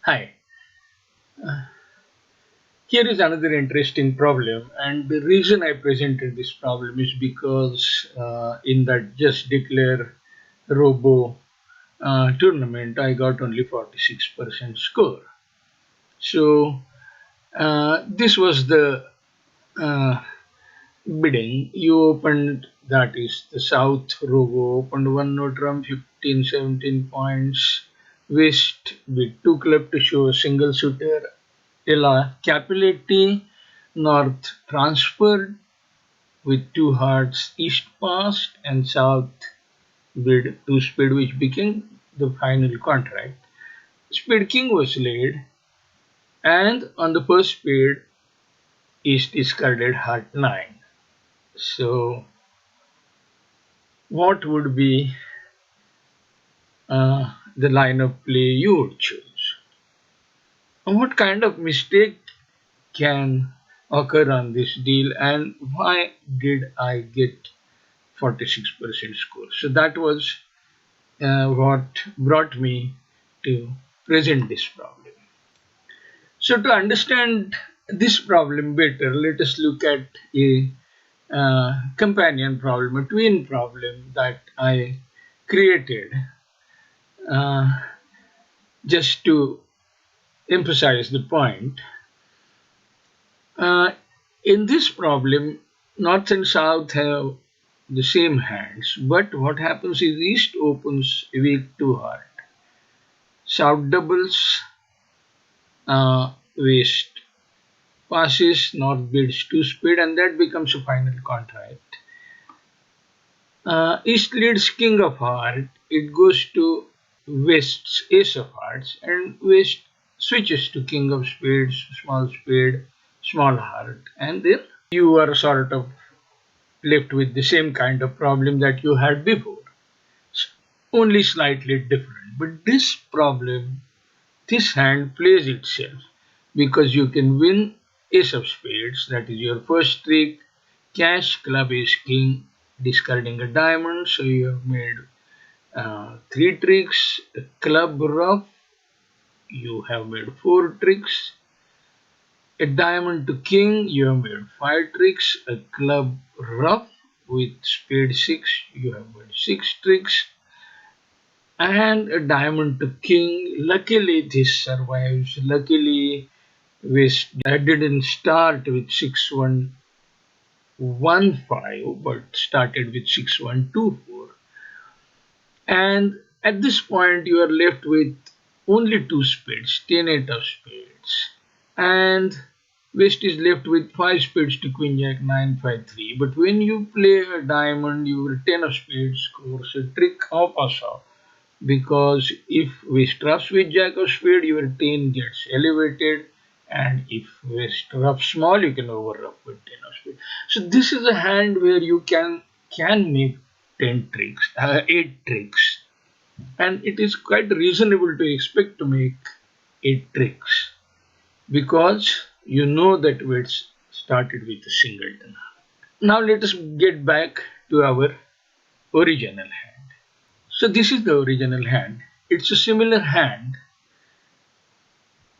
Hi. Here is another interesting problem, and the reason I presented this problem is because in that just declare robo tournament, I got only 46% score. So this was the uh, bidding. You opened, that is the South robo, opened one note drum, 15, 17 points. West with two club to show a single shooter. Ella Capileti, north transferred with two hearts, east passed, and south bid two speed, which became the final contract. Speed king was laid, and on the first speed, east discarded heart 9. So, what would be the line of play you would choose? And what kind of mistake can occur on this deal, and why did I get 46% score? So that was what brought me to present this problem. So to understand this problem better, let us look at a companion problem, a twin problem that I created uh, just to emphasize the point. Uh, in this problem, north and south have the same hands, but what happens is east opens weak to heart, south doubles, west passes, north bids two speed, and that becomes a final contract. East leads king of heart, it goes to west's ace of hearts, and west switches to king of spades, small spade, small heart, and then you are sort of left with the same kind of problem that you had before, only slightly different. But this problem, this hand plays itself because you can win ace of spades, that is your first trick, cash club ace king, discarding a diamond, so you have made three tricks, a club rough, you have made four tricks, a diamond to king, you have made five tricks, a club rough with spade six, you have made six tricks, and a diamond to king. Luckily, this survives. Luckily, we didn't start with 6115 but started with 6124. And at this point, you are left with only two spades, 10 8 of spades. And West is left with 5 spades to Queen Jack 953. But when you play a diamond, your 10 of spades scores a trick of Asa, because if West roughs with Jack of spade, your 10 gets elevated, and if West roughs small, you can over rough with 10 of spade. So this is a hand where you can make 10 tricks, 8 tricks, and it is quite reasonable to expect to make 8 tricks because you know that West started with a singleton. Now let us get back to our original hand. So this is the original hand. It's a similar hand,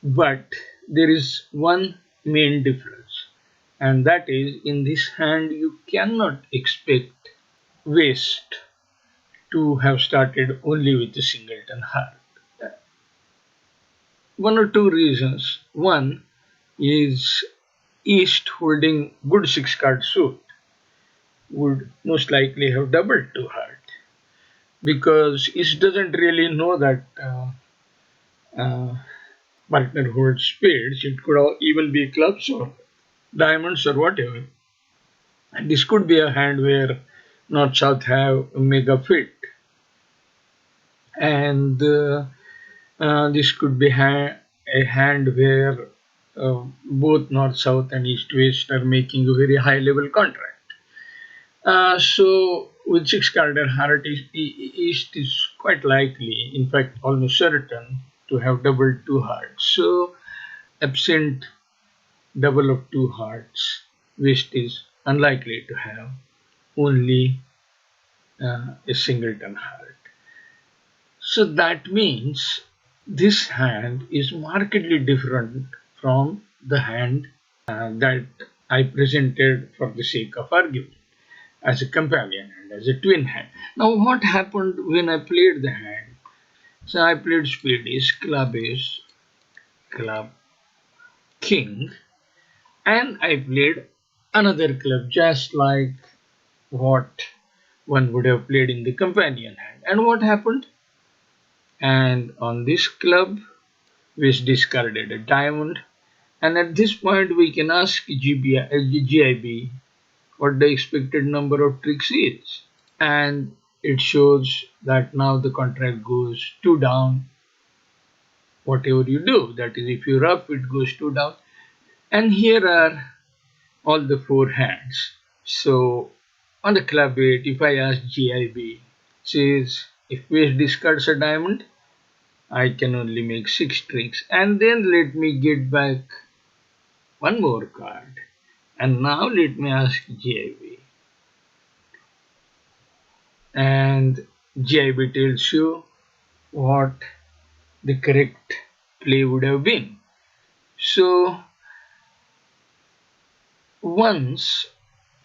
but there is one main difference, and that is in this hand you cannot expect West to have started only with a singleton heart. One or two reasons. One is East holding good six card suit would most likely have doubled to heart, because East doesn't really know that uh, partner holds spades. It could even be clubs or diamonds or whatever. And this could be a hand where North South have a mega fit, and this could be a hand where both North South and East West are making a very high level contract. So with six carded heart, East is quite likely, in fact almost certain, to have double two hearts. So absent double of two hearts, West is unlikely to have only a singleton heart. So that means This hand is markedly different from the hand that I presented for the sake of argument as a companion hand, as a twin hand. Now, what happened when I played the hand? So I played spade ace, club king, and I played another club just like what one would have played in the companion hand. And what happened? And on this club, we discarded a diamond. And at this point, we can ask GIB what the expected number of tricks is. And it shows that now the contract goes 2 down, whatever you do. That is, if you rough, it goes 2 down. And here are all the 4 hands. So on the club 8, if I ask GIB, says if West discards a diamond, I can only make 6 tricks. And then let me get back one more card. And now let me ask GIB. And GIB tells you what the correct play would have been. So once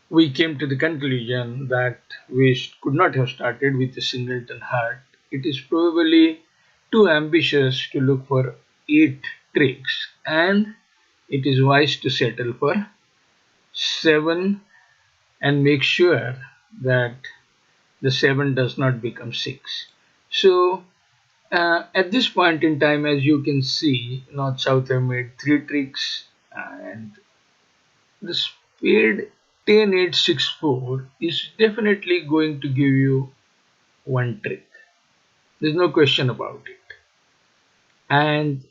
we came to the conclusion that West could not have started with a singleton heart, it is probably too ambitious to look for 8 tricks, and it is wise to settle for 7 and make sure that the 7 does not become 6. So at this point in time, as you can see, North South have made 3 tricks, and the spade 10-8-6-4 is definitely going to give you one trick. There's no question about it. And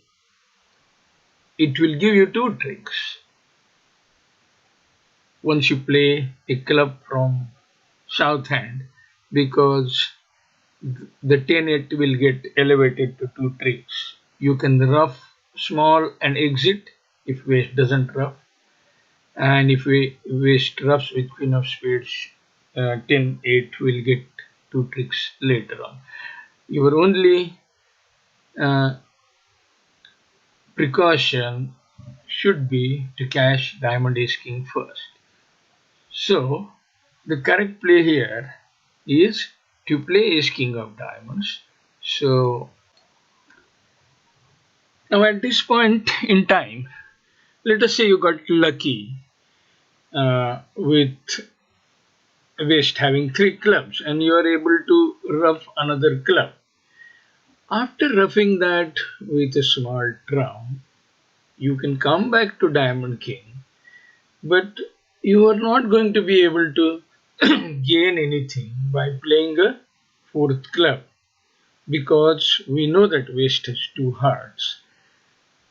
it will give you 2 tricks once you play a club from south hand, because the 10-8 will get elevated to 2 tricks. You can rough small and exit if West doesn't rough, and if we West roughs with queen of spades, 10-8 will get 2 tricks later on. Your only uh, precaution should be to cash diamond ace king first. So the correct play here is to play ace king of diamonds. So now at this point in time, let us say you got lucky with West having 3 clubs and you are able to rough another club. After roughing that with a small trump, you can come back to diamond king, but you are not going to be able to gain anything by playing a 4th club, because we know that West has 2 hearts.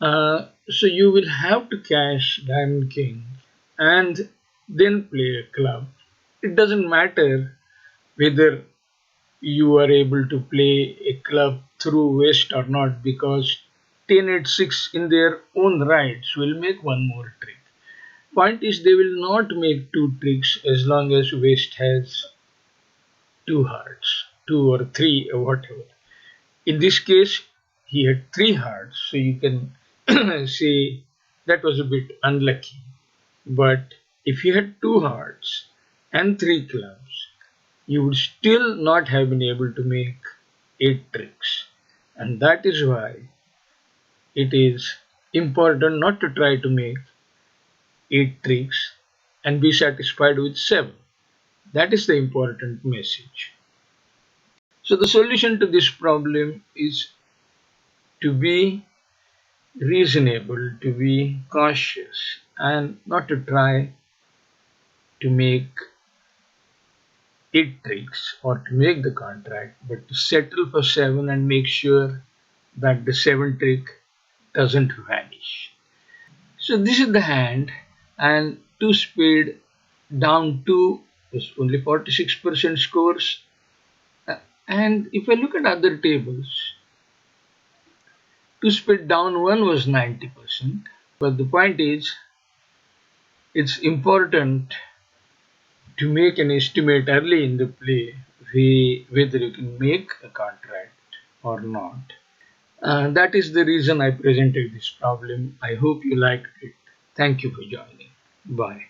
So you will have to cash diamond king and then play a club. It doesn't matter whether you are able to play a club through West or not, because 10-8-6 in their own rights will make one more trick. Point is, they will not make 2 tricks as long as West has 2 hearts, 2 or 3 or whatever. In this case, he had 3 hearts, so you can say that was a bit unlucky. But if he had 2 hearts and 3 clubs, you would still not have been able to make 8 tricks. And that is why it is important not to try to make 8 tricks and be satisfied with 7. That is the important message. So the solution to this problem is to be reasonable, to be cautious, and not to try to make 8 tricks or to make the contract, but to settle for 7 and make sure that the 7 trick doesn't vanish. So this is the hand, and 2 spade down 2 is only 46% scores. And if I look at other tables, 2 spade down 1 was 90%. But the point is, it's important to make an estimate early in the play whether you can make a contract or not. That is the reason I presented this problem. I hope you liked it. Thank you for joining. Bye.